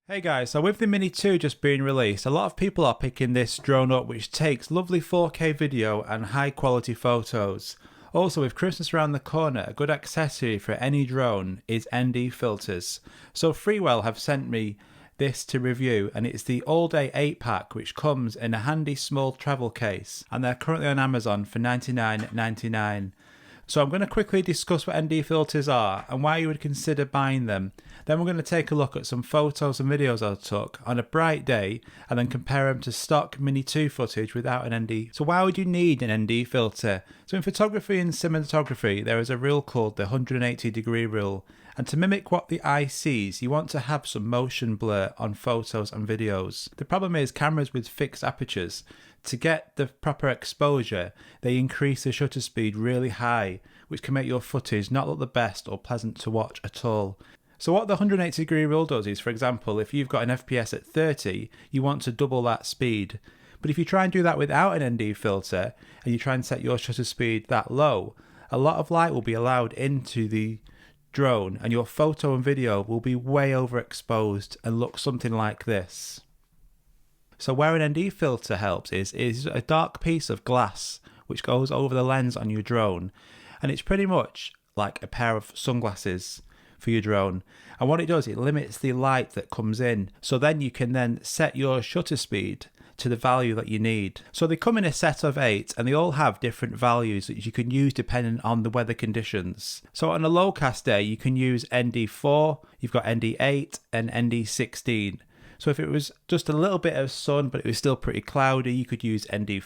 Hey guys, so with the Mini 2 just being released, a lot of people are picking this drone up which takes lovely 4K video and high quality photos. Also, with Christmas around the corner, a good accessory for any drone is ND filters. So Freewell have sent me this to review, and it's the all day 8 pack which comes in a handy small travel case, and they're currently on Amazon for $99.99. So I'm going to quickly discuss what ND filters are and why you would consider buying them. Then we're going to take a look at some photos and videos I took on a bright day and then compare them to stock Mini 2 footage without an ND. So why would you need an ND filter? So in photography and cinematography there is a rule called the 180-degree rule. And to mimic what the eye sees, you want to have some motion blur on photos and videos. The problem is cameras with fixed apertures, to get the proper exposure, they increase the shutter speed really high, which can make your footage not look the best or pleasant to watch at all. So what the 180-degree rule does is, for example, if you've got an FPS at 30, you want to double that speed. But if you try and do that without an ND filter, and you try and set your shutter speed that low, a lot of light will be allowed into the drone and your photo and video will be way overexposed and look something like this. So where an ND filter helps is a dark piece of glass which goes over the lens on your drone, and it's pretty much like a pair of sunglasses for your drone. And what it does, it limits the light that comes in, so then you can then set your shutter speed to the value that you need. So they come in a set of 8 and they all have different values that you can use depending on the weather conditions. So on a low cast day you can use ND4, you've got ND8 and ND16. So if it was just a little bit of sun but it was still pretty cloudy, you could use ND4.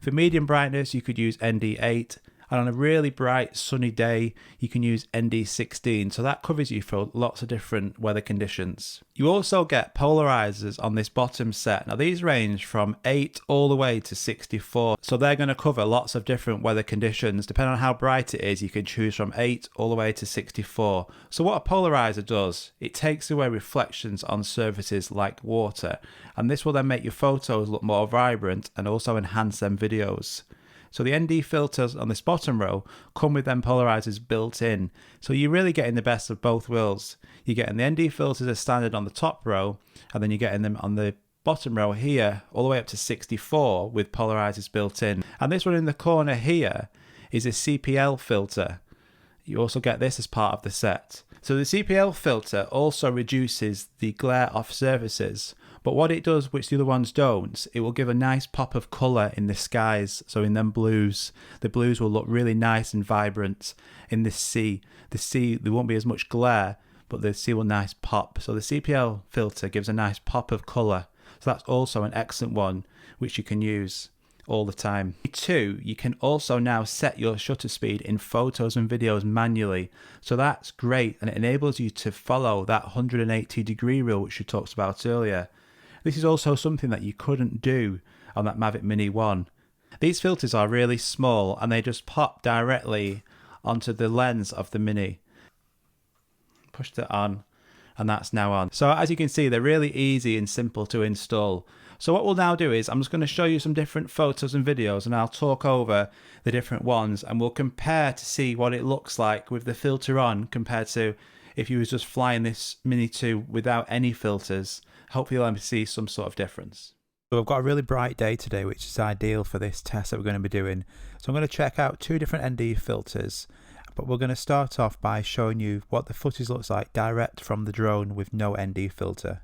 For medium brightness you could use ND8. And on a really bright sunny day you can use ND16, so that covers you for lots of different weather conditions. You also get polarizers on this bottom set. Now these range from 8 all the way to 64, so they're going to cover lots of different weather conditions. Depending on how bright it is, you can choose from 8 all the way to 64. So what a polarizer does, it takes away reflections on surfaces like water, and this will then make your photos look more vibrant and also enhance them videos. So the ND filters on this bottom row come with them polarizers built in. So you're really getting the best of both worlds. You're getting the ND filters as standard on the top row, and then you're getting them on the bottom row here all the way up to 64 with polarizers built in. And this one in the corner here is a CPL filter. You also get this as part of the set. So the CPL filter also reduces the glare off surfaces, but what it does, which the other ones don't, it will give a nice pop of colour in the skies. So in them blues, the blues will look really nice and vibrant. In this sea, there won't be as much glare, but the sea will nice pop. So the CPL filter gives a nice pop of colour. So that's also an excellent one, which you can use all the time. Two, you can also now set your shutter speed in photos and videos manually. So that's great, and it enables you to follow that 180-degree rule which we talked about earlier. This is also something that you couldn't do on that Mavic Mini 1. These filters are really small and they just pop directly onto the lens of the Mini. Pushed it on and that's now on. So as you can see, they're really easy and simple to install. So what we'll now do is I'm just going to show you some different photos and videos, and I'll talk over the different ones and we'll compare to see what it looks like with the filter on compared to if you was just flying this Mini 2 without any filters. Hopefully you'll see some sort of difference. So I've got a really bright day today, which is ideal for this test that we're going to be doing. So I'm going to check out 2 different ND filters, but we're going to start off by showing you what the footage looks like direct from the drone with no ND filter.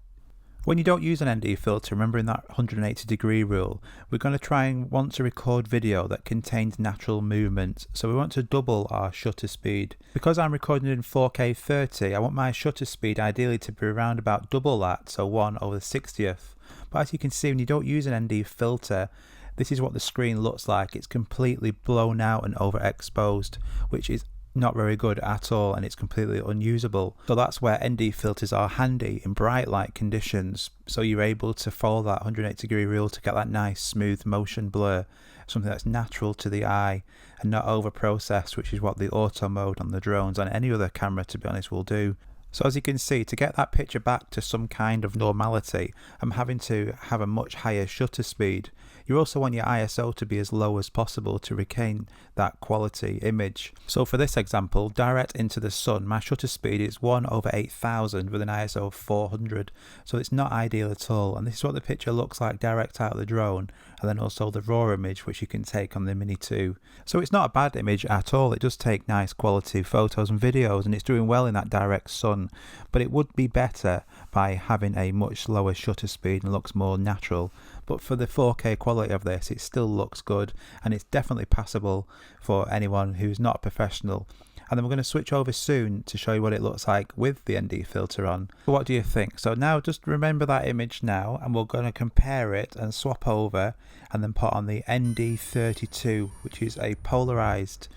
When you don't use an ND filter, remembering that 180-degree rule, we're going to try and want to record video that contains natural movement. So we want to double our shutter speed. Because I'm recording in 4K 30, I want my shutter speed ideally to be around about double that, so 1/60th. But as you can see, when you don't use an ND filter, this is what the screen looks like. It's completely blown out and overexposed, which is not very good at all, and it's completely unusable. So that's where ND filters are handy in bright light conditions, so you're able to follow that 180-degree rule to get that nice smooth motion blur, something that's natural to the eye and not over processed, which is what the auto mode on the drones and any other camera, to be honest, will do. So as you can see, to get that picture back to some kind of normality, I'm having to have a much higher shutter speed. You also want your ISO to be as low as possible to retain that quality image. So for this example, direct into the sun, my shutter speed is 1/8000 with an ISO of 400. So it's not ideal at all. And this is what the picture looks like direct out of the drone, and then also the raw image which you can take on the Mini 2. So it's not a bad image at all. It does take nice quality photos and videos, and it's doing well in that direct sun. But it would be better by having a much lower shutter speed and looks more natural. But for the 4K quality of this, it still looks good, and it's definitely passable for anyone who's not a professional. And then we're going to switch over soon to show you what it looks like with the ND filter on. What do you think? So now just remember that image now, and we're going to compare it and swap over and then put on the ND32, which is a polarized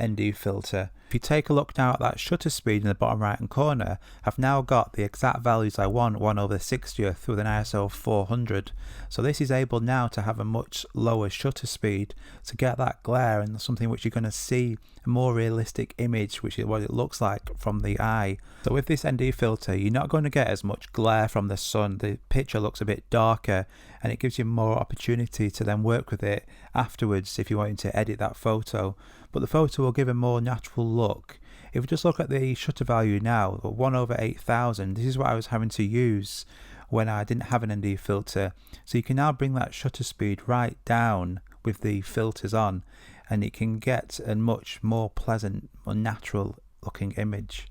ND filter. If you take a look now at that shutter speed in the bottom right hand corner, I've now got the exact values I want, 1/60th with an ISO of 400. So this is able now to have a much lower shutter speed to get that glare and something which you're going to see a more realistic image, which is what it looks like from the eye. So with this ND filter, you're not going to get as much glare from the sun. The picture looks a bit darker, and it gives you more opportunity to then work with it afterwards if you're wanting to edit that photo. But the photo will give a more natural look. If we just look at the shutter value now, 1/8000, this is what I was having to use when I didn't have an ND filter. So you can now bring that shutter speed right down with the filters on, and it can get a much more pleasant, more natural looking image.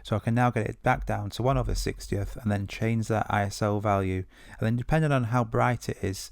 So I can now get it back down to 1/60th and then change that ISO value. And then depending on how bright it is,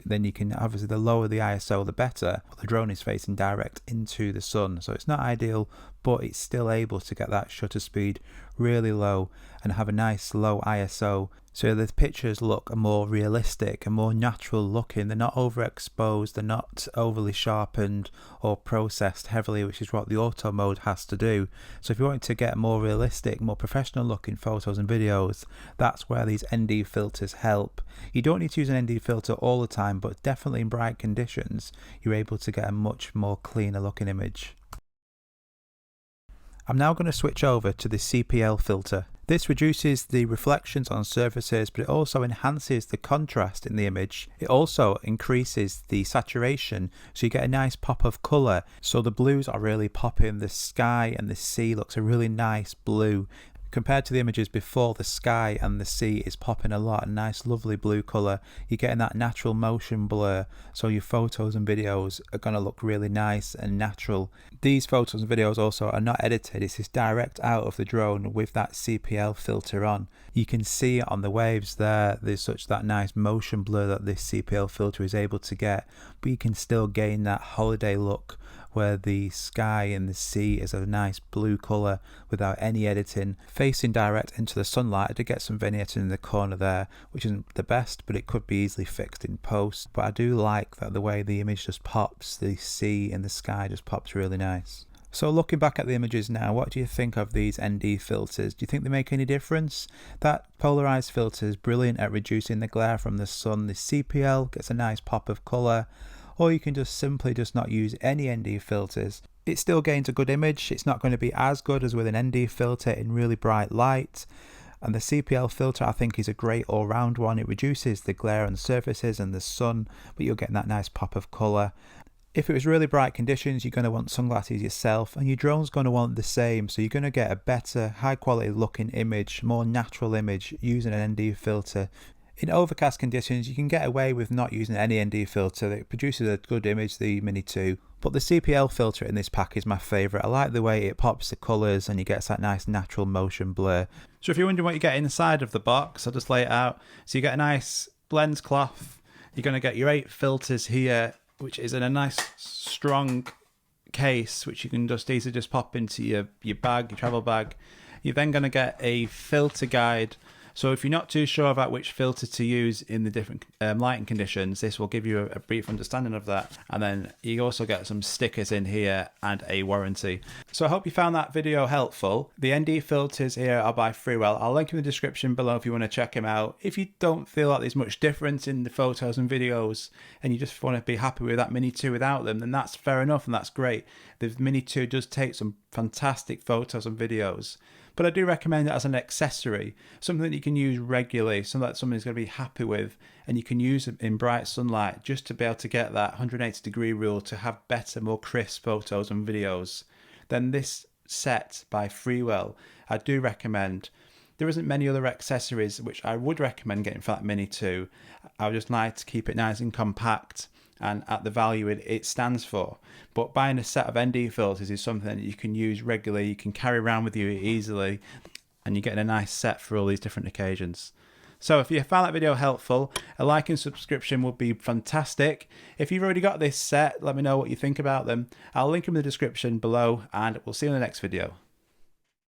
then you can, obviously the lower the ISO the better. The drone is facing direct into the sun, so it's not ideal, but it's still able to get that shutter speed really low and have a nice low ISO, so the pictures look more realistic and more natural looking. They're not overexposed, they're not overly sharpened or processed heavily, which is what the auto mode has to do. So if you want to get more realistic, more professional looking photos and videos, that's where these ND filters help. You don't need to use an ND filter all the time, but definitely in bright conditions you're able to get a much more cleaner looking image. I'm now going to switch over to the CPL filter. This reduces the reflections on surfaces, but it also enhances the contrast in the image. It also increases the saturation, so you get a nice pop of colour. So the blues are really popping. The sky and the sea looks a really nice blue. Compared to the images before, the sky and the sea is popping a lot, a nice lovely blue colour. You're getting that natural motion blur, so your photos and videos are going to look really nice and natural. These photos and videos also are not edited, it's just direct out of the drone with that CPL filter on. You can see on the waves there's such that nice motion blur that this CPL filter is able to get, but you can still gain that holiday look where the sky and the sea is a nice blue colour without any editing, facing direct into the sunlight. I did get some vignetting in the corner there, which isn't the best, but it could be easily fixed in post. But I do like that the way the image just pops, the sea and the sky just pops really nice. So looking back at the images now, what do you think of these ND filters? Do you think they make any difference? That polarized filter is brilliant at reducing the glare from the sun. The CPL gets a nice pop of colour. Or you can just simply not use any ND filters. It still gains a good image. It's not going to be as good as with an ND filter in really bright light. And the CPL filter I think is a great all-round one. It reduces the glare on the surfaces and the sun, but you're getting that nice pop of colour. If it was really bright conditions, you're going to want sunglasses yourself, and your drone's going to want the same. So you're going to get a better, high quality looking image, more natural image using an ND filter. In overcast conditions, you can get away with not using any ND filter. It produces a good image, the Mini 2. But the CPL filter in this pack is my favourite. I like the way it pops the colours and you get that nice natural motion blur. So if you're wondering what you get inside of the box, I'll just lay it out. So you get a nice lens cloth. You're going to get your 8 filters here, which is in a nice strong case, which you can just easily just pop into your bag, your travel bag. You're then going to get a filter guide. So if you're not too sure about which filter to use in the different lighting conditions, this will give you a brief understanding of that. And then you also get some stickers in here and a warranty. So I hope you found that video helpful. The ND filters here are by Freewell. I'll link in the description below if you want to check them out. If you don't feel like there's much difference in the photos and videos and you just want to be happy with that Mini 2 without them, then that's fair enough and that's great. The Mini 2 does take some fantastic photos and videos. but I do recommend it as an accessory, something that you can use regularly, something that somebody's going to be happy with, and you can use it in bright sunlight just to be able to get that 180-degree rule to have better, more crisp photos and videos. Then this set by Freewell, I do recommend. There isn't many other accessories which I would recommend getting for that Mini 2. I would just like to keep it nice and compact and at the value it stands for. But buying a set of ND filters is something that you can use regularly, you can carry around with you easily, and you're getting a nice set for all these different occasions. So if you found that video helpful, a like and subscription would be fantastic. If you've already got this set, let me know what you think about them. I'll link them in the description below, and we'll see you in the next video.